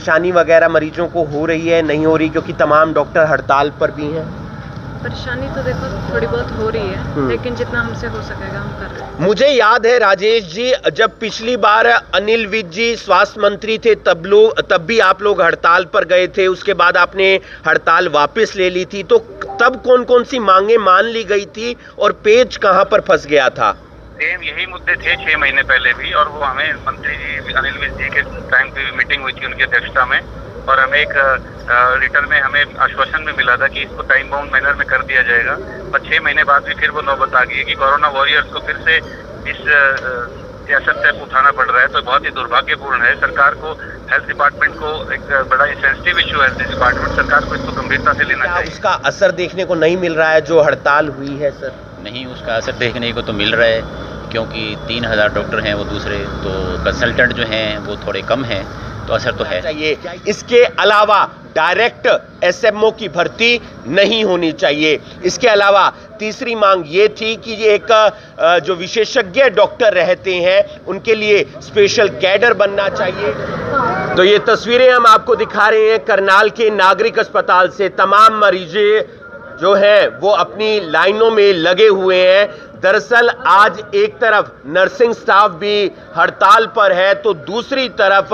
परेशानी वगैरह मरीजों को हो रही है, नहीं हो रही, क्योंकि तमाम डॉक्टर हड़ताल पर भी हैं? परेशानी तो देखो थोड़ी बहुत हो रही है, लेकिन जितना हमसे हो सकेगा हम कर रहे हैं। मुझे याद है राजेश जी, जब पिछली बार अनिल विज जी स्वास्थ्य मंत्री थे तब भी आप लोग हड़ताल पर गए थे, उसके बाद आपने हड़ताल वापस ले ली थी, तो तब कौन कौन सी मांगे मान ली गई थी और पेच कहां पर फंस गया था? सेम यही मुद्दे थे 6 महीने पहले भी, और वो हमें मंत्री जी अनिल विज जी के टाइम पे मीटिंग हुई थी उनकी अध्यक्षता में, और हमें एक रिटर्न में हमें आश्वासन भी मिला था कि इसको टाइम बाउंड मैनर में कर दिया जाएगा। पर 6 महीने बाद भी फिर वो नौबत आ गई है कि कोरोना वॉरियर्स को फिर से इस सियासत से उठाना पड़ रहा है। तो बहुत ही दुर्भाग्यपूर्ण है। सरकार को, हेल्थ डिपार्टमेंट को, एक बड़ा सेंसिटिव इशू है हेल्थ डिपार्टमेंट, सरकार को इसको गंभीरता से लेना चाहिए। उसका असर देखने को नहीं मिल रहा है जो हड़ताल हुई है सर? नहीं, उसका असर देखने को तो मिल रहा है, क्योंकि 3000 डॉक्टर हैं वो दूसरे, तो कंसल्टेंट जो हैं वो थोड़े कम हैं, तो असर तो है चाहिए। इसके अलावा डायरेक्ट एसएमओ की भर्ती नहीं होनी चाहिए। इसके अलावा तीसरी मांग ये थी कि ये एक जो विशेषज्ञ डॉक्टर रहते हैं उनके लिए स्पेशल कैडर बनना चाहिए। तो ये तस्वीरें हम आपको दिखा रहे हैं करनाल के नागरिक अस्पताल से। तमाम मरीजे जो हैं वो अपनी लाइनों में लगे हुए हैं। दरअसल आज एक तरफ नर्सिंग स्टाफ भी हड़ताल पर है, तो दूसरी तरफ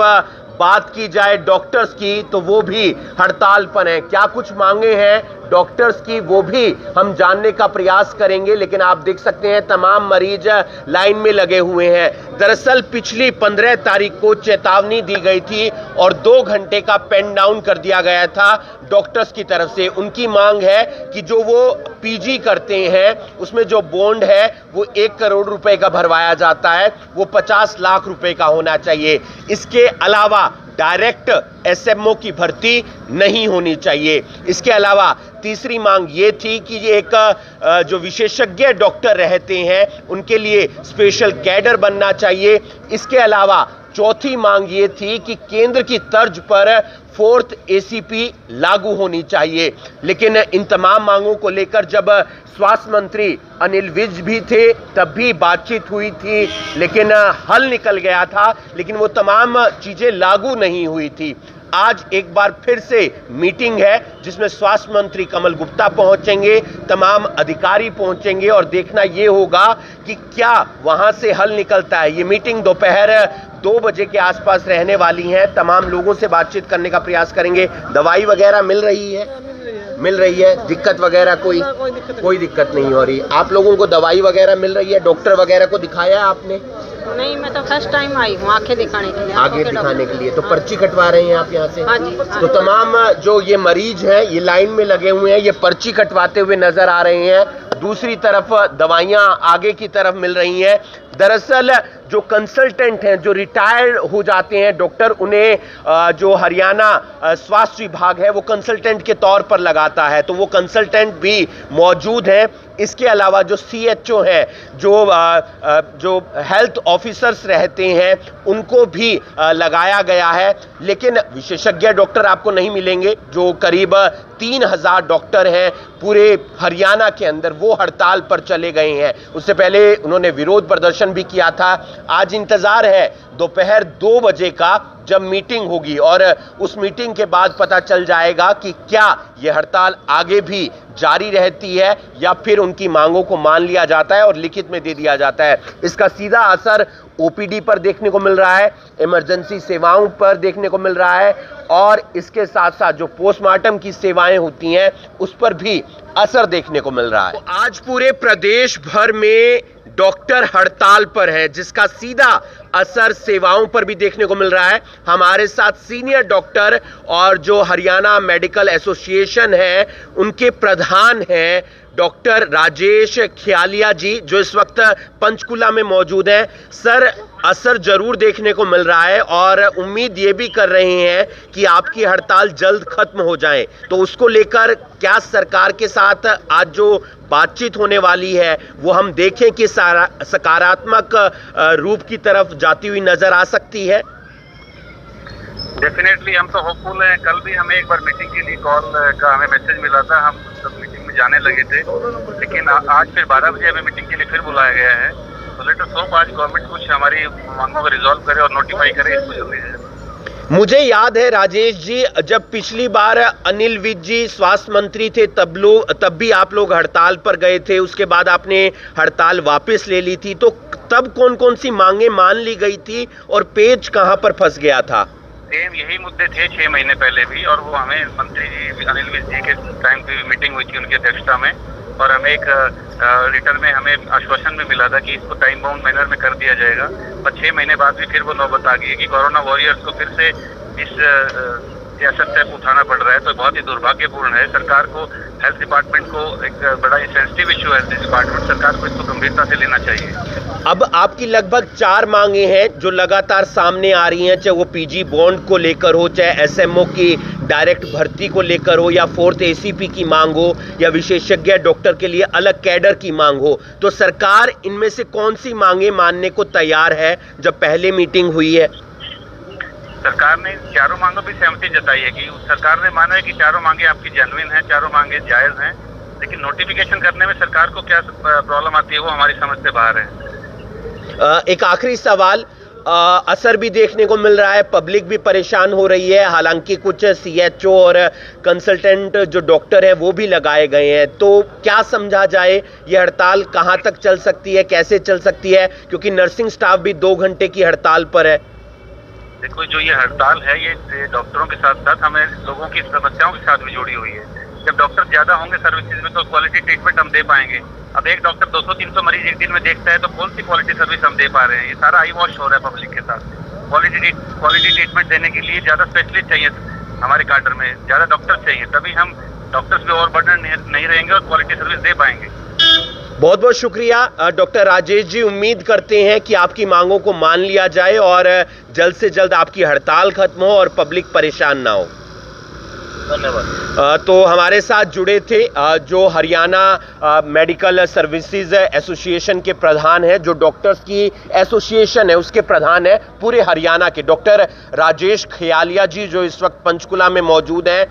बात की जाए डॉक्टर्स की तो वो भी हड़ताल पर हैं। क्या कुछ मांगे हैं डॉक्टर्स की वो भी हम जानने का प्रयास करेंगे, लेकिन आप देख सकते हैं तमाम मरीज लाइन में लगे हुए हैं। दरअसल पिछली 15 तारीख को चेतावनी दी गई थी और 2 घंटे का पेन डाउन कर दिया गया था डॉक्टर्स की तरफ से। उनकी मांग है कि जो वो पीजी करते हैं उसमें जो बॉन्ड है वो 1 करोड़ रुपए का भरवाया जाता है, वो 50 लाख रुपए का होना चाहिए। इसके अलावा डायरेक्ट एसएमओ की भर्ती नहीं होनी चाहिए। इसके अलावा तीसरी मांग ये थी कि ये एक जो विशेषज्ञ डॉक्टर रहते हैं उनके लिए स्पेशल कैडर बनना चाहिए। इसके अलावा चौथी मांग ये थी कि केंद्र की तर्ज पर 4th ACP लागू होनी चाहिए। लेकिन इन तमाम मांगों को लेकर जब स्वास्थ्य मंत्री अनिल विज भी थे तब भी बातचीत हुई थी, लेकिन हल निकल गया था, लेकिन वो तमाम चीजें लागू नहीं हुई थी। आज एक बार फिर से मीटिंग है जिसमें स्वास्थ्य मंत्री कमल गुप्ता पहुंचेंगे, तमाम अधिकारी पहुंचेंगे और देखना यह होगा कि क्या वहां से हल निकलता है। ये मीटिंग दोपहर 2 बजे के आसपास रहने वाली है। तमाम लोगों से बातचीत करने का प्रयास करेंगे। दवाई वगैरह मिल रही है? मिल रही है। दिक्कत वगैरह कोई दिक्कत नहीं हो रही। आप लोगों को दवाई वगैरह मिल रही है? डॉक्टर वगैरह को दिखाया है आपने? नहीं, मैं तो फर्स्ट टाइम आई हूँ आंखें दिखाने के लिए। आगे दिखाने के लिए तो पर्ची कटवा रहे हैं आप यहाँ से? हाँ जी। तो तमाम जो ये मरीज हैं ये लाइन में लगे हुए हैं, ये पर्ची कटवाते हुए नजर आ रहे हैं। दूसरी तरफ दवाइयां आगे की तरफ मिल रही हैं। दरअसल जो कंसल्टेंट हैं, जो रिटायर्ड हो जाते हैं डॉक्टर, उन्हें जो हरियाणा स्वास्थ्य विभाग है वो कंसल्टेंट के तौर पर लगाता है, तो वो कंसल्टेंट भी मौजूद हैं। इसके अलावा जो CHO है, जो हेल्थ ऑफिसर्स रहते हैं, उनको भी लगाया गया है। लेकिन विशेषज्ञ डॉक्टर आपको नहीं मिलेंगे। जो करीब 3000 डॉक्टर हैं पूरे हरियाणा के अंदर, वो हड़ताल पर चले गए हैं। उससे पहले उन्होंने विरोध प्रदर्शन भी किया था। आज इंतजार है दोपहर 2 बजे का, जब मीटिंग होगी और उस मीटिंग के बाद पता चल जाएगा कि क्या यह हड़ताल आगे भी जारी रहती है या फिर उनकी मांगों को मान लिया जाता है और लिखित में दे दिया जाता है। इसका सीधा असर OPD पर देखने को मिल रहा है, इमरजेंसी सेवाओं पर देखने को मिल रहा है, और इसके साथ साथ जो पोस्टमार्टम की सेवाएं होती हैं उस पर भी असर देखने को मिल रहा है। तो आज पूरे प्रदेश भर में डॉक्टर हड़ताल पर हैं, जिसका सीधा असर सेवाओं पर भी देखने को मिल रहा है। हमारे साथ सीनियर डॉक्टर और जो हरियाणा मेडिकल एसोसिएशन है उनके प्रधान हैं डॉक्टर राजेश खियालिया जी, जो इस वक्त पंचकुला में मौजूद हैं। सर, असर जरूर देखने को मिल रहा है और उम्मीद ये भी कर रहे हैं कि आपकी हड़ताल जल्द खत्म हो जाए, तो उसको लेकर क्या सरकार के साथ आज जो बातचीत होने वाली है वो हम देखें कि सकारात्मक रूप की तरफ जाती हुई नजर आ सकती है? डेफिनेटली हम तो होपफुल हैं। कल भी हमें एक बार मीटिंग के लिए कॉल का हमें मैसेज मिला था, हम सब मीटिंग में जाने लगे थे, लेकिन आज फिर 12 बजे हमें मीटिंग के लिए फिर बुलाया गया है। तो लेट अस होप आज गवर्नमेंट कुछ हमारी मांगों को रिजॉल्व करे और नोटिफाई करे इसको जल्दी से। मुझे याद है राजेश जी, जब पिछली बार अनिल विज जी स्वास्थ्य मंत्री थे तब भी आप लोग हड़ताल पर गए थे, उसके बाद आपने हड़ताल वापस ले ली थी, तो तब कौन कौन सी मांगे मान ली गई थी और पेच कहां पर फंस गया था? सेम यही मुद्दे थे 6 महीने पहले भी, और वो हमें मंत्री जी अनिल विज जी के टाइम पे मीटिंग हुई थी उनकी अध्यक्षता में, और हमें एक रिटर्न में हमें आश्वासन भी मिला था कि इसको टाइम बाउंड मैनर में कर दिया जाएगा। पर 6 महीने बाद भी फिर वो नौबत आ गई है कि कोरोना वॉरियर्स को फिर से इस सियासत स्टेप उठाना पड़ रहा है। तो बहुत ही दुर्भाग्यपूर्ण है। सरकार को, हेल्थ डिपार्टमेंट को, एक बड़ा सेंसिटिव इशू है हेल्थ डिपार्टमेंट, सरकार को इसको गंभीरता से लेना चाहिए। अब आपकी लगभग 4 मांगे हैं जो लगातार सामने आ रही हैं, चाहे वो पीजी बॉन्ड को लेकर हो, चाहे एसएमओ की डायरेक्ट भर्ती को लेकर हो, या 4th एसीपी की मांग हो, या विशेषज्ञ डॉक्टर के लिए अलग कैडर की मांग हो। तो सरकार इनमें से कौन सी मांगे मानने को तैयार है? जब पहले मीटिंग हुई है सरकार ने चारों मांगों पर सहमति जताई है कि एक माना है कि चारों मांगे आपकी जेन्युइन हैं, चारों मांगे जायज हैं, लेकिन नोटिफिकेशन करने में सरकार को क्या प्रॉब्लम आती है वो हमारी समझ से बाहर है। एक आखिरी सवाल, असर भी देखने को मिल रहा है, पब्लिक भी परेशान हो रही है, हालांकि कुछ सीएचओ और कंसल्टेंट जो डॉक्टर हैं वो भी लगाए गए हैं, तो क्या समझा जाए, ये हड़ताल कहां तक चल सकती है, कैसे चल सकती है, क्योंकि नर्सिंग स्टाफ भी 2 घंटे की हड़ताल पर है? देखो, जो ये हड़ताल है ये डॉक्टरों के साथ साथ हमें लोगों की समस्याओं के साथ भी जुड़ी हुई है। जब डॉक्टर ज्यादा होंगे सर्विसेज में तो क्वालिटी ट्रीटमेंट हम दे पाएंगे। अब एक डॉक्टर 200-300 मरीज एक दिन में देखता है तो कौन सी क्वालिटी सर्विस हम दे पा रहे हैं? ये सारा आई वॉश हो रहा है पब्लिक के साथ। क्वालिटी ट्रीटमेंट देने के लिए ज्यादा स्पेशलिस्ट चाहिए हमारे काडर में, ज्यादा डॉक्टर चाहिए, तभी हम डॉक्टर्स पे ओवरबर्डन नहीं रहेंगे और क्वालिटी सर्विस दे पाएंगे। बहुत बहुत शुक्रिया डॉक्टर राजेश जी, उम्मीद करते हैं कि आपकी मांगों को मान लिया जाए और जल्द से जल्द आपकी हड़ताल खत्म हो और पब्लिक परेशान ना हो। धन्यवाद। तो हमारे साथ जुड़े थे जो हरियाणा मेडिकल सर्विसेज एसोसिएशन के प्रधान हैं, जो डॉक्टर्स की एसोसिएशन है उसके प्रधान है पूरे हरियाणा के, डॉक्टर राजेश खयालिया जी, जो इस वक्त पंचकुला में मौजूद हैं।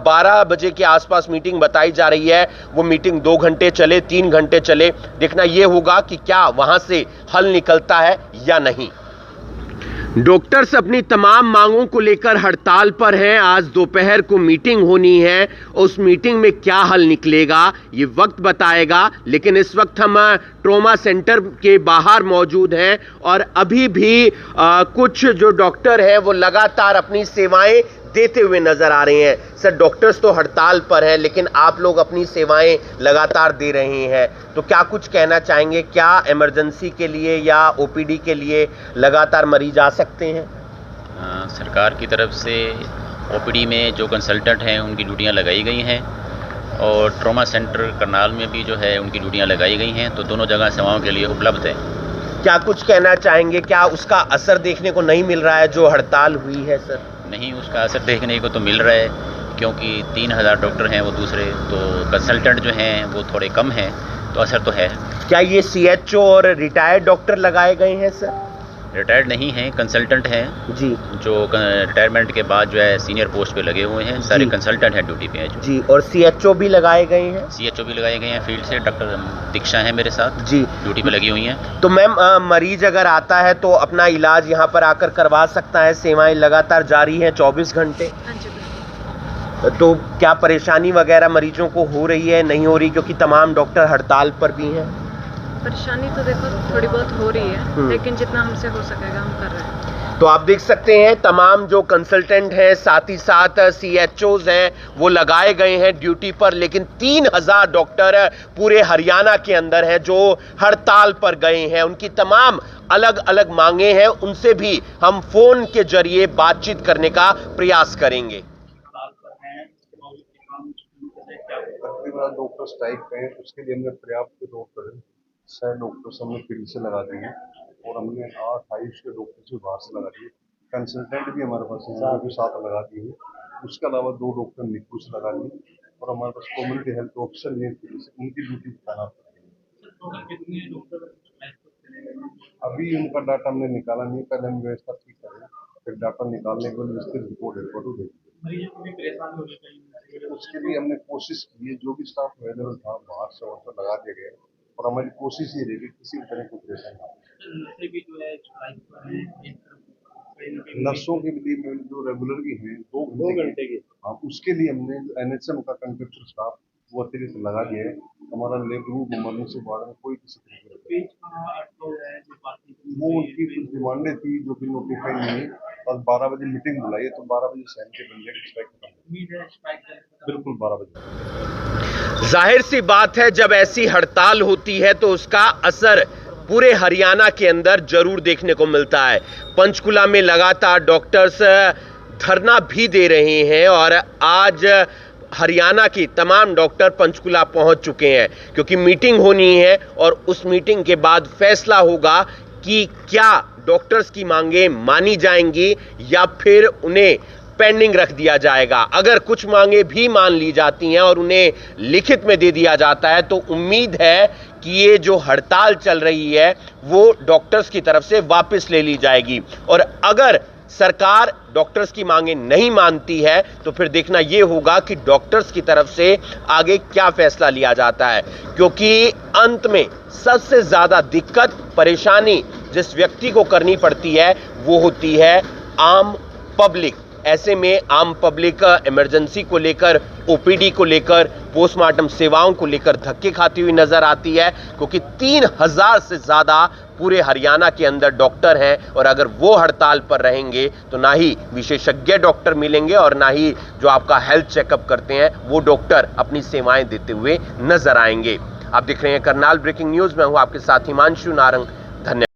12 बजे के आसपास मीटिंग बताई जा रही है, वो मीटिंग 2 घंटे चले, 3 घंटे चले, देखना ये होगा कि क्या वहां से हल निकलता है या नहीं। डॉक्टर्स अपनी तमाम मांगों को लेकर हड़ताल पर हैं। आज दोपहर को मीटिंग होनी है, उस मीटिंग में क्या हल निकलेगा ये वक्त बताएगा, लेकिन इस वक्त हम ट्रॉमा सेंटर के बाहर मौजूद हैं और अभी भी कुछ जो डॉक्टर हैं वो लगातार अपनी सेवाएं देते हुए नजर आ रहे हैं। सर, डॉक्टर्स तो हड़ताल पर हैं लेकिन आप लोग अपनी सेवाएं लगातार दे रहे हैं, तो क्या कुछ कहना चाहेंगे? क्या इमरजेंसी के लिए या ओपीडी के लिए लगातार मरीज आ सकते हैं? सरकार की तरफ से ओपीडी में जो कंसल्टेंट हैं उनकी ड्यूटियां लगाई गई हैं और ट्रॉमा सेंटर करनाल में भी जो है उनकी ड्यूटियां लगाई गई हैं, तो दोनों जगह सेवाओं के लिए उपलब्ध है। क्या कुछ कहना चाहेंगे? क्या उसका असर देखने को नहीं मिल रहा है जो हड़ताल हुई है? सर, नहीं, उसका असर देखने को तो मिल रहा है, क्योंकि 3000 डॉक्टर हैं वो दूसरे, तो कंसल्टेंट जो हैं वो थोड़े कम हैं, तो असर तो है। क्या ये सीएचओ और रिटायर्ड डॉक्टर लगाए गए हैं? सर, रिटायर्ड नहीं हैं, कंसल्टेंट हैं जी, जो रिटायरमेंट के बाद जो है सीनियर पोस्ट पे लगे हुए हैं, सारे कंसल्टेंट हैं ड्यूटी पे हैं जी। और सीएचओ भी लगाए गए हैं? सीएचओ भी लगाए गए हैं फील्ड से, डॉक्टर दीक्षा है मेरे साथ जी, ड्यूटी पे लगी हुई हैं। तो मैम, मरीज अगर आता है तो अपना इलाज यहाँ पर आकर करवा सकता है, सेवाएं लगातार जारी हैं 24 घंटे? हाँ जी, बिल्कुल। तो क्या परेशानी वगैरह मरीजों को हो रही है, नहीं हो रही, क्योंकि तमाम डॉक्टर हड़ताल पर भी हैं? परेशानी तो देखो थोड़ी बहुत हो रही है, लेकिन जितना हमसे हो सकेगा हम कर रहे हैं। तो आप देख सकते हैं तमाम जो कंसल्टेंट हैं, साथ ही साथ सीएचओज हैं, वो लगाए गए हैं ड्यूटी पर, लेकिन 3000 डॉक्टर पूरे हरियाणा के अंदर हैं जो हड़ताल पर गए हैं। उनकी तमाम अलग अलग मांगे हैं, उनसे भी हम फोन के जरिए बातचीत करने का प्रयास करेंगे। डॉक्टर स्ट्राइक पे, उसके लिए हमने पर्याप्त डॉक्टर 100 डॉक्टर्स हमने फील्ड से लगा दिए और हमने 28 के डॉक्टर से बाहर से लगा दिए। कंसल्टेंट भी हमारे पास भी 7 लगा दिए। उसके अलावा 2 डॉक्टर निकुल से लगा लिए और हमारे पास कम्युनिटी हेल्थ ऑफिसर भी उनकी ड्यूटी तैनात कर दी। अभी उनका डाटा हमने निकाला नहीं, पहले हम व्यवस्था ठीक करें, फिर डाटा निकालने के लिए विस्तृत रिपोर्ट भेज। उसके लिए हमने कोशिश की है, जो भी स्टाफ अवेलेबल था बाहर से और लगा दिए गए, और हमारी कोशिश ये रहेगी किसी भी तरह की परेशानी ना हो। नर्सों के लिए जो रेगुलर की हैं 2 घंटे की, हाँ उसके लिए हमने एनएचएम का कंट्रेक्चुअल स्टाफ वो अतिरिक्त लगा दिया है। हमारा लेबर रूम मरने से बाद में कोई किसी तरीके वो उनकी कुछ डिमांडें थी जो कि नोटिफाई नहीं है। बस 12 बजे मीटिंग बुलाई है तो 12 बजे सहन के बन जाएगी स्ट्राइक खत्म, बिल्कुल 12 बजे। जाहिर सी बात है, जब ऐसी हड़ताल होती है तो उसका असर पूरे हरियाणा के अंदर जरूर देखने को मिलता है। पंचकुला में लगातार डॉक्टर्स धरना भी दे रहे हैं और आज हरियाणा की तमाम डॉक्टर पंचकुला पहुंच चुके हैं क्योंकि मीटिंग होनी है और उस मीटिंग के बाद फैसला होगा कि क्या डॉक्टर्स की मांगें मानी जाएंगी या फिर उन्हें पेंडिंग रख दिया जाएगा। अगर कुछ मांगे भी मान ली जाती हैं और उन्हें लिखित में दे दिया जाता है तो उम्मीद है कि ये जो हड़ताल चल रही है वो डॉक्टर्स की तरफ से वापस ले ली जाएगी। और अगर सरकार डॉक्टर्स की मांगे नहीं मानती है तो फिर देखना यह होगा कि डॉक्टर्स की तरफ से आगे क्या फैसला लिया जाता है, क्योंकि अंत में सबसे ज्यादा दिक्कत परेशानी जिस व्यक्ति को करनी पड़ती है वो होती है आम पब्लिक। ऐसे में आम पब्लिक इमरजेंसी को लेकर, ओपीडी को लेकर, पोस्टमार्टम सेवाओं को लेकर धक्के खाती हुई नजर आती है क्योंकि 3000 से ज्यादा पूरे हरियाणा के अंदर डॉक्टर हैं और अगर वो हड़ताल पर रहेंगे तो ना ही विशेषज्ञ डॉक्टर मिलेंगे और ना ही जो आपका हेल्थ चेकअप करते हैं वो डॉक्टर अपनी सेवाएं देते हुए नजर आएंगे। आप देख रहे हैं करनाल ब्रेकिंग न्यूज में हूं आपके साथ हिमांशु नारंग। धन्यवाद।